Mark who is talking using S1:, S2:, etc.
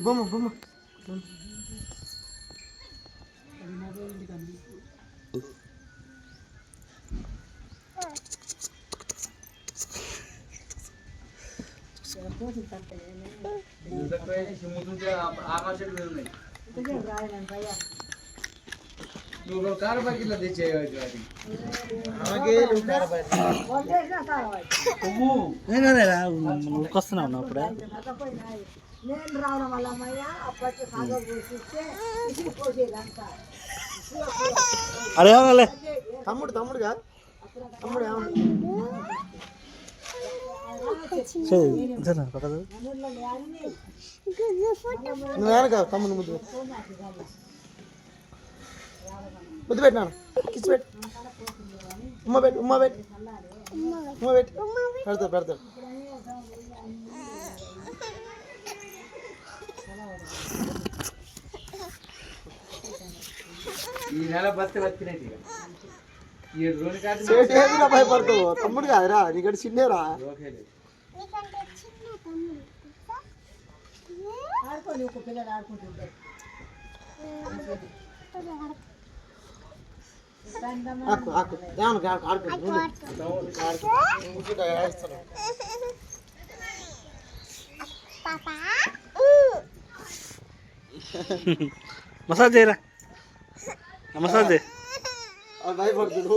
S1: బొమ్మ బొమ్మ
S2: వస్తున్నావు అప్పుడు
S3: నేను రావడం వల్ల అమ్మయ్య అప్పటి సాగర్ పోషిస్తే
S2: అడగాలే
S1: తమ్ముడు తమ్ముడుగా తమ్ముడు నువ్వు ఏమన్నా తమ్ముడు ముద్దు ముద్దు పెట్టినాను కిస్ పెట్టు ఉమ్మ పెట్టు ఉమ్మ పెట్టు ఉమ్మ పెట్టు పెడతాడు పెడతాడు
S4: ఈ నెల బస్సు వచ్చినట్టు
S1: భయపడతావు తమ్ముడు కాదురా నీకంటే చిన్నేరా
S3: ఆడుకోని ఒక పిల్లలు ఆడుకుంటుంటారు
S2: మసాజ్ చేయరా మసాజ్ చేయి
S1: భయపడుతుంది